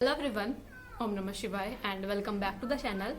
Hello everyone, ओम नमः शिवाय and welcome back to the channel.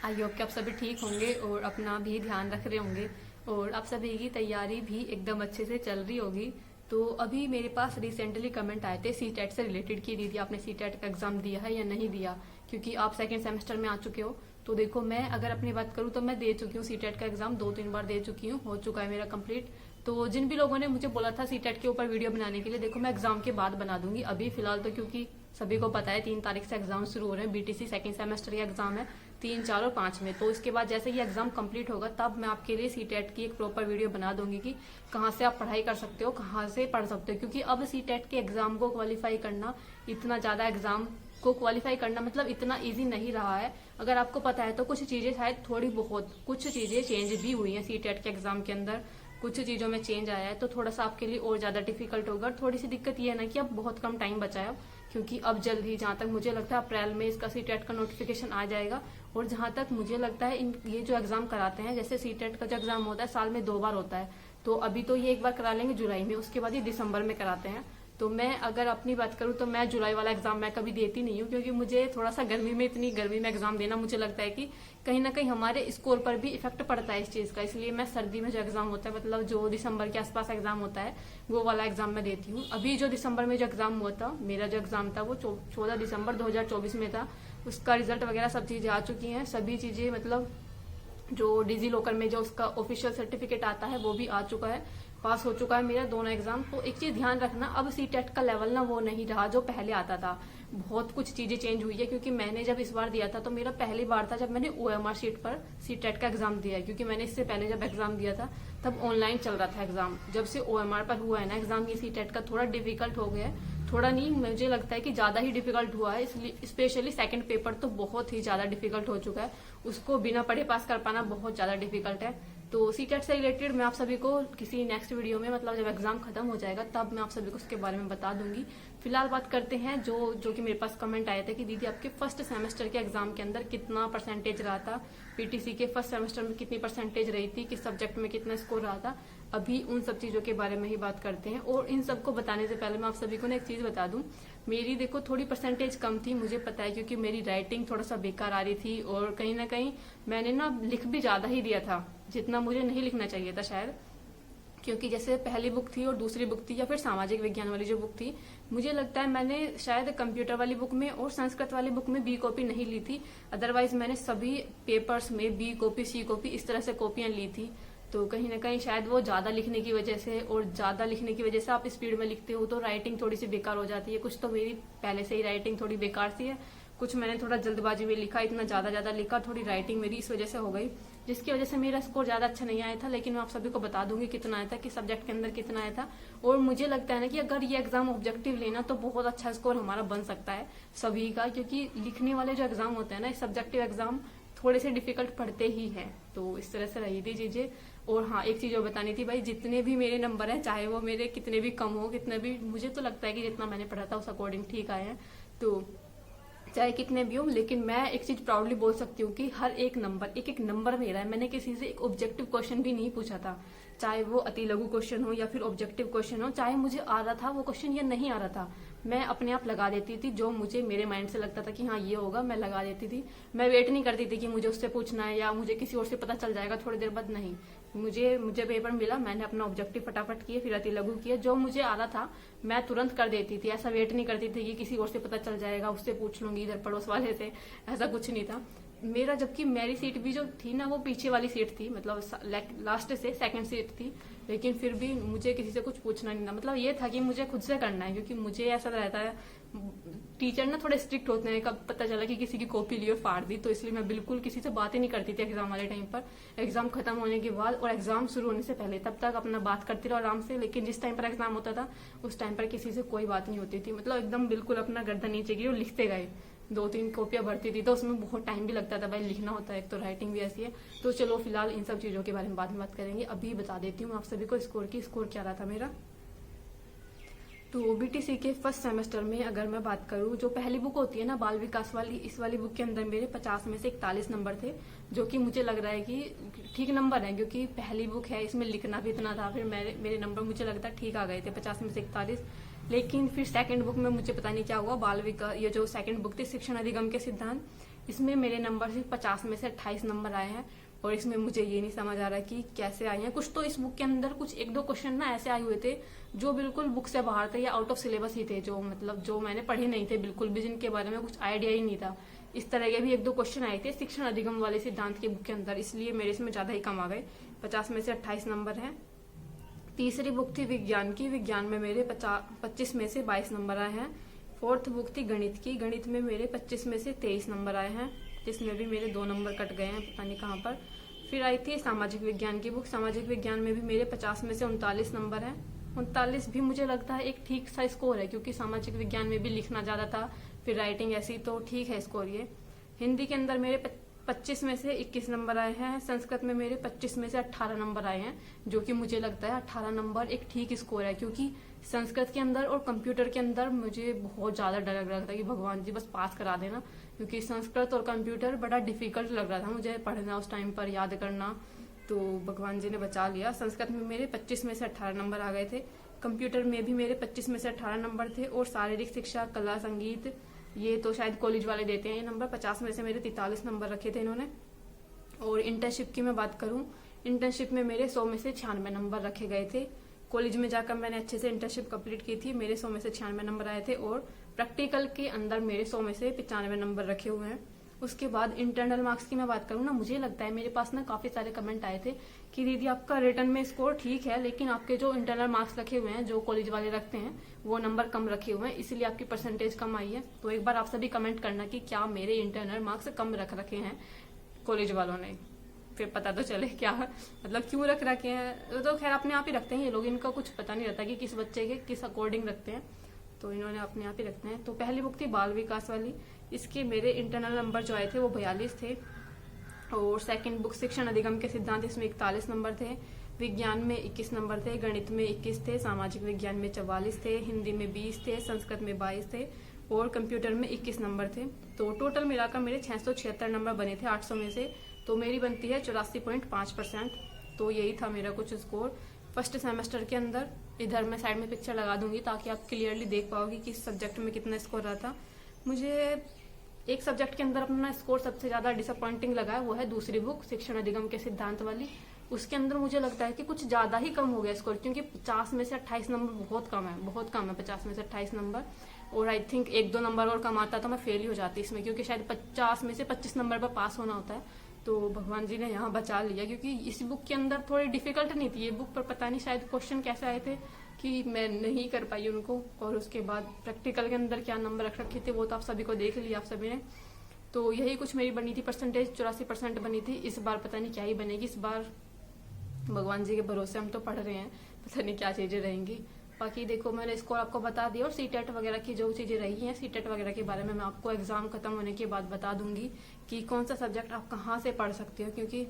I hope कि आप सभी ठीक होंगे और अपना भी ध्यान रख रहे होंगे और आप सभी की तैयारी भी एकदम अच्छे से चल रही होगी। तो अभी मेरे पास रिसेंटली कमेंट आए थे सीटेट से रिलेटेड कि दीदी आपने सीटेट का एग्जाम दिया है या नहीं दिया, क्योंकि आप सेकेंड सेमेस्टर में आ चुके हो। तो देखो, मैं अगर अपनी बात करूँ तो मैं दे चुकी हूँ सीटेट का एग्जाम, 2-3 बार दे चुकी हूँ, हो चुका है मेरा कंप्लीट। तो जिन भी लोगों ने मुझे बोला था सीटेट के ऊपर वीडियो बनाने के लिए, देखो मैं एग्जाम के बाद बना दूंगी। अभी फिलहाल तो क्योंकि सभी को पता है 3 तारीख से एग्जाम शुरू हो रहे हैं, बीटीसी सेकंड सेमेस्टर का एग्जाम है 3, 4 और 5 में। तो इसके बाद जैसे ये एग्जाम कंप्लीट होगा तब मैं आपके लिए सीटेट की एक प्रॉपर वीडियो बना दूंगी कि कहाँ से आप पढ़ाई कर सकते हो, कहाँ से पढ़ सकते हो। क्योंकि अब सीटेट के एग्जाम को क्वालिफाई करना, इतना ज्यादा एग्जाम को क्वालिफाई करना मतलब इतना इजी नहीं रहा है। अगर आपको पता है तो कुछ चीजें शायद थोड़ी बहुत कुछ चीजें चेंज भी हुई हैं सीटेट के एग्जाम के अंदर, कुछ चीजों में चेंज आया है। तो थोड़ा सा आपके लिए और ज्यादा डिफिकल्ट होगा। थोड़ी सी दिक्कत ये है ना कि अब बहुत कम टाइम बचा है, क्योंकि अब जल्द ही, जहां तक मुझे लगता है अप्रैल में इसका सीटेट का नोटिफिकेशन आ जाएगा। और जहां तक मुझे लगता है ये जो एग्जाम कराते हैं, जैसे सीटेट का जो एग्जाम होता है साल में 2 बार होता है, तो अभी तो ये एक बार करा लेंगे जुलाई में, उसके बाद ये दिसंबर में कराते हैं। तो मैं अगर अपनी बात करूं तो मैं जुलाई वाला एग्जाम मैं कभी देती नहीं हूं, क्योंकि मुझे थोड़ा सा इतनी गर्मी में एग्जाम देना मुझे लगता है कि कहीं ना कहीं हमारे स्कोर पर भी इफेक्ट पड़ता है इस चीज का। इसलिए मैं सर्दी में जो एग्जाम होता है, मतलब जो दिसंबर के आसपास एग्जाम होता है, वो वाला एग्जाम मैं देती हूँ। अभी जो दिसंबर में जो एग्जाम हुआ था, मेरा जो एग्जाम था वो 14 दिसंबर 2024 में था। उसका रिजल्ट वगैरह सब चीजें आ चुकी हैं, सभी चीजें मतलब जो डिजी लॉकर में जो उसका ऑफिशियल सर्टिफिकेट आता है वो भी आ चुका है, पास हो चुका है मेरा दोनों एग्जाम। तो एक चीज ध्यान रखना, अब सीटेट का लेवल ना वो नहीं रहा जो पहले आता था, बहुत कुछ चीजें चेंज हुई है। क्योंकि मैंने जब इस बार दिया था तो मेरा पहली बार था जब मैंने ओएमआर शीट पर सीटेट का एग्जाम दिया है, क्योंकि मैंने इससे पहले जब एग्जाम दिया था तब ऑनलाइन चल रहा था एग्जाम। जब से ओएमआर पर हुआ है ना एग्जाम, ये सीटेट का थोड़ा डिफिकल्ट हो गया है, थोड़ा नहीं मुझे लगता है कि ज्यादा ही डिफिकल्ट हुआ है। इसलिए स्पेशली सेकंड पेपर तो बहुत ही ज्यादा डिफिकल्ट हो चुका है, उसको बिना पढ़े पास कर पाना बहुत ज्यादा डिफिकल्ट है। तो सीटेट से रिलेटेड मैं आप सभी को किसी नेक्स्ट वीडियो में, मतलब जब एग्जाम खत्म हो जाएगा तब मैं आप सभी को उसके बारे में बता दूंगी। फिलहाल बात करते हैं जो कि मेरे पास कमेंट आए थे कि दीदी आपके फर्स्ट सेमेस्टर के एग्जाम के अंदर कितना परसेंटेज रहा था, पीटीसी के फर्स्ट सेमेस्टर में कितनी परसेंटेज रही थी, किस सब्जेक्ट में कितना स्कोर रहा था। अभी उन सब चीजों के बारे में ही बात करते हैं। और इन सबको बताने से पहले मैं आप सभी को ना एक चीज बता दूं, मेरी देखो थोड़ी परसेंटेज कम थी, मुझे पता है, क्योंकि मेरी राइटिंग थोड़ा सा बेकार आ रही थी और कहीं ना कहीं मैंने ना लिख भी ज्यादा ही दिया था, जितना मुझे नहीं लिखना चाहिए था शायद। क्योंकि जैसे पहली बुक थी और दूसरी बुक थी, या फिर सामाजिक विज्ञान वाली जो बुक थी, मुझे लगता है मैंने शायद कंप्यूटर वाली बुक में और संस्कृत वाली बुक में बी कॉपी नहीं ली थी। अदरवाइज मैंने सभी पेपर्स में बी कॉपी, सी कॉपी, इस तरह से कॉपियां ली थी। तो कहीं ना कहीं शायद वो ज्यादा लिखने की वजह से, और ज्यादा लिखने की वजह से आप स्पीड में लिखते हो तो राइटिंग थोड़ी सी बेकार हो जाती है। कुछ तो मेरी पहले से ही राइटिंग थोड़ी बेकार सी है, कुछ मैंने थोड़ा जल्दबाजी में लिखा, इतना ज्यादा लिखा, थोड़ी राइटिंग मेरी इस वजह से हो गई, जिसकी वजह से मेरा स्कोर ज्यादा अच्छा नहीं आया था। लेकिन मैं आप सभी को बता दूंगी कितना आया था, कि सब्जेक्ट के अंदर कितना आया था। और मुझे लगता है ना कि अगर ये एग्जाम ऑब्जेक्टिव लेना तो बहुत अच्छा स्कोर हमारा बन सकता है सभी का, क्योंकि लिखने वाले जो एग्जाम होते हैं ना, सब्जेक्टिव एग्जाम थोड़े से डिफिकल्ट पड़ते ही हैं। तो इस तरह से रही थी चीजें। और हाँ, एक चीज और बतानी थी भाई, जितने भी मेरे नंबर है, चाहे वो मेरे कितने भी कम हो, कितने भी, मुझे तो लगता है कि जितना मैंने पढ़ा था उस अकॉर्डिंग ठीक आए हैं। तो चाहे कितने भी हो, लेकिन मैं एक चीज प्राउडली बोल सकती हूँ कि हर एक नंबर, एक एक नंबर मेरा है। मैंने किसी से एक ऑब्जेक्टिव क्वेश्चन भी नहीं पूछा था, चाहे वो अति लघु क्वेश्चन हो या फिर ऑब्जेक्टिव क्वेश्चन हो, चाहे मुझे आ रहा था वो क्वेश्चन या नहीं आ रहा था, मैं अपने आप लगा देती थी। जो मुझे मेरे माइंड से लगता था कि हाँ ये होगा, मैं लगा देती थी। मैं वेट नहीं करती थी कि मुझे उससे पूछना है या मुझे किसी और से पता चल जाएगा थोड़ी देर बाद, नहीं। मुझे पेपर मिला, मैंने अपना ऑब्जेक्टिव फटाफट किए, फिर अति लघु किया, जो मुझे आ रहा था मैं तुरंत कर देती थी। ऐसा वेट नहीं करती थी कि किसी और से पता चल जाएगा, उससे पूछ लूंगी इधर पड़ोस वाले से, ऐसा कुछ नहीं था मेरा। जबकि मेरी सीट भी जो थी ना, वो पीछे वाली सीट थी, मतलब लास्ट से सेकंड सीट थी, लेकिन फिर भी मुझे किसी से कुछ पूछना नहीं था। मतलब ये था कि मुझे खुद से करना है, क्योंकि मुझे ऐसा रहता है, टीचर ना थोड़े स्ट्रिक्ट होते हैं, कब पता चला कि किसी की कॉपी ली और फाड़ दी। तो इसलिए मैं बिल्कुल किसी से बात ही नहीं करती थी एग्जाम वाले टाइम पर। एग्जाम खत्म होने के बाद और एग्जाम शुरू होने से पहले, तब तक अपना बात करती रहो आराम से। लेकिन जिस टाइम पर एग्जाम होता था उस टाइम पर किसी से कोई बात नहीं होती थी, मतलब एकदम बिल्कुल अपना गर्दन नीचे गिरी और लिखते गए। 2-3 कॉपियां भरती थी तो उसमें बहुत टाइम भी लगता था भाई, लिखना होता है, एक तो राइटिंग भी ऐसी है। तो चलो फिलहाल इन सब चीजों के बारे में बाद में बात करेंगे। अभी बता देती हूँ आप सभी को स्कोर क्या रहा था मेरा। तो बीटीसी के फर्स्ट सेमेस्टर में अगर मैं बात करूं, जो पहली बुक होती है ना बाल विकास वाली, इस वाली बुक के अंदर मेरे 50 में से 41 नंबर थे, जो कि मुझे लग रहा है कि ठीक नंबर है, क्योंकि पहली बुक है, इसमें लिखना भी इतना था। फिर मेरे नंबर मुझे लगता है ठीक आ गए थे, 50 में से 41। लेकिन फिर सेकंड बुक में मुझे पता नहीं क्या हुआ, बाल विकास, ये जो सेकंड बुक थी शिक्षण अधिगम के सिद्धांत, इसमें मेरे नंबर सिर्फ 50 में से 28 नंबर आए हैं। और इसमें मुझे ये नहीं समझ आ रहा कि कैसे आए हैं। कुछ तो इस बुक के अंदर कुछ एक दो क्वेश्चन ना ऐसे आए हुए थे जो बिल्कुल बुक से बाहर थे या आउट ऑफ सिलेबस ही थे, जो मतलब जो मैंने पढ़े नहीं थे बिल्कुल भी, जिनके बारे में कुछ आइडिया ही नहीं था। इस तरह के भी एक दो क्वेश्चन आए थे शिक्षण अधिगम वाले सिद्धांत की बुक के अंदर, इसलिए मेरे इसमें ज्यादा ही कम आ गए। 50 में से 28 नंबर है। तीसरी बुक थी विज्ञान की, विज्ञान में मेरे 25 में से 22 नंबर आए हैं। फोर्थ बुक थी गणित की, गणित में मेरे 25 में से 23 नंबर आए हैं, जिसमें भी मेरे 2 नंबर कट गए हैं, पता नहीं कहाँ पर। फिर आई थी सामाजिक विज्ञान की बुक, सामाजिक विज्ञान में भी मेरे 50 में से 39 नंबर है। 39 भी मुझे लगता है एक ठीक सा स्कोर है, क्योंकि सामाजिक विज्ञान में भी लिखना ज्यादा था, फिर राइटिंग ऐसी, तो ठीक है स्कोर ये। हिंदी के अंदर मेरे 25 में से 21 नंबर आए हैं। संस्कृत में मेरे 25 में से 18 नंबर आए हैं, जो कि मुझे लगता है 18 नंबर एक ठीक स्कोर है, क्योंकि संस्कृत के अंदर और कंप्यूटर के अंदर मुझे बहुत ज्यादा डर लग रहा था कि भगवान जी बस पास करा देना, क्योंकि संस्कृत और कंप्यूटर बड़ा डिफिकल्ट लग रहा था मुझे पढ़ना उस टाइम पर, याद करना, तो भगवान जी ने बचा लिया। संस्कृत में मेरे 25 में से 18 नंबर आ गए थे। कंप्यूटर में भी मेरे 25 में से 18 नंबर थे। और शारीरिक शिक्षा, कला, संगीत, ये तो शायद कॉलेज वाले देते हैं ये नंबर, 50 में से मेरे 43 नंबर रखे थे इन्होंने। और इंटर्नशिप की मैं बात करूं, इंटर्नशिप में मेरे 100 में से 96 नंबर रखे गए थे। कॉलेज में जाकर मैंने अच्छे से इंटर्नशिप कंप्लीट की थी, मेरे 100 में से 96 नंबर आए थे। और प्रैक्टिकल के अंदर मेरे 100 में से 95 नंबर रखे हुए हैं। उसके बाद इंटरनल मार्क्स की मैं बात करूं ना, मुझे लगता है मेरे पास ना काफी सारे कमेंट आए थे कि दीदी आपका रिटर्न में स्कोर ठीक है, लेकिन आपके जो इंटरनल मार्क्स रखे हुए हैं, जो कॉलेज वाले रखते हैं, वो नंबर कम रखे हुए हैं, इसलिए आपकी परसेंटेज कम आई है। तो एक बार आप सभी कमेंट करना कि क्या मेरे इंटरनल मार्क्स कम रख रखे हैं कॉलेज वालों ने, फिर पता तो चले क्या मतलब क्यों रख रखे हैं। तो खैर अपने आप ही रखते हैं ये लोग, इनका कुछ पता नहीं रहता कि किस बच्चे के किस अकॉर्डिंग रखते हैं, तो इन्होंने अपने आप ही रखते हैं। तो पहली बुक थी बाल विकास वाली, इसके मेरे इंटरनल नंबर जो आए थे वो 42 थे। और सेकंड बुक शिक्षण अधिगम के सिद्धांत, इसमें 41 नंबर थे। विज्ञान में 21 नंबर थे, गणित में 21 थे, सामाजिक विज्ञान में 44 थे, हिंदी में 20 थे, संस्कृत में 22 थे और कंप्यूटर में 21 नंबर थे। तो टोटल मिलाकर मेरे 676 नंबर बने थे 800 में से, तो मेरी बनती है 84.5%। तो यही था मेरा कुछ स्कोर फर्स्ट सेमेस्टर के अंदर। इधर मैं साइड में पिक्चर लगा दूंगी ताकि आप क्लियरली देख पाओगे कि इस सब्जेक्ट में कितना स्कोर रहा था। मुझे एक सब्जेक्ट के अंदर अपना स्कोर सबसे ज्यादा डिसअपॉइंटिंग लगा है, वो है दूसरी बुक शिक्षण अधिगम के सिद्धांत वाली। उसके अंदर मुझे लगता है कि कुछ ज्यादा ही कम हो गया स्कोर, क्योंकि 50 में से 28 नंबर बहुत कम है, बहुत कम है 50 में से 28 नंबर। और आई थिंक 1-2 नंबर और कम आता तो मैं फेल ही हो जाती इसमें, क्योंकि शायद 50 में से 25 नंबर पर पास होना होता है। तो भगवान जी ने यहाँ बचा लिया, क्योंकि इस बुक के अंदर थोड़ी डिफिकल्ट नहीं थी ये बुक, पर पता नहीं शायद क्वेश्चन कैसे आए थे कि मैं नहीं कर पाई उनको। और उसके बाद प्रैक्टिकल के अंदर क्या नंबर रख रखे थे वो तो आप सभी को देख लिया आप सभी ने। तो यही कुछ मेरी बनी थी परसेंटेज, 84% बनी थी। इस बार पता नहीं क्या ही बनेगी, इस बार भगवान जी के भरोसे हम तो पढ़ रहे हैं, पता नहीं क्या चीजें रहेंगी। बाकी देखो मैंने स्कोर आपको बता दिया, और सीटेट वगैरह की जो चीजें रही हैं, सीटेट वगैरह के बारे में मैं आपको एग्जाम खत्म होने के बाद बता दूंगी कि कौन सा सब्जेक्ट आप कहाँ से पढ़ सकते हो, क्योंकि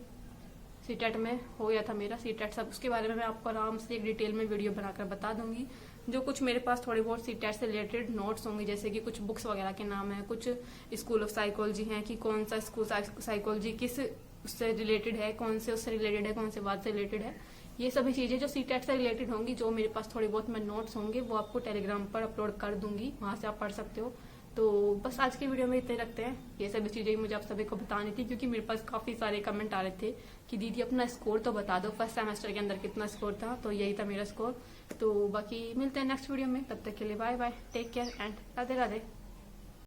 सीटेट में हो गया था मेरा सीटेट सब, उसके बारे में मैं आपको आराम से एक डिटेल में वीडियो बनाकर बता दूंगी। जो कुछ मेरे पास थोड़े बहुत सीटेट से रिलेटेड नोट्स होंगे, जैसे कि कुछ बुक्स वगैरह के नाम है, कुछ स्कूल ऑफ साइकोलॉजी है कि कौन सा स्कूल साइकोलॉजी किस उससे रिलेटेड है, कौन से उससे रिलेटेड है, कौन से बात से रिलेटेड है, ये सभी चीजें जो सीटेट से रिलेटेड होंगी, जो मेरे पास थोड़ी बहुत मैं नोट्स होंगे वो आपको टेलीग्राम पर अपलोड कर दूंगी, वहां से आप पढ़ सकते हो। तो बस आज की वीडियो में इतने रखते हैं, ये सभी चीजें मुझे आप सभी को बतानी थी, क्योंकि मेरे पास काफी सारे कमेंट आ रहे थे कि दीदी अपना स्कोर तो बता दो, फर्स्ट सेमेस्टर के अंदर कितना स्कोर था। तो यही था मेरा स्कोर। तो बाकी मिलते हैं नेक्स्ट वीडियो में, तब तक के लिए bye bye, take care and Radhe Radhe.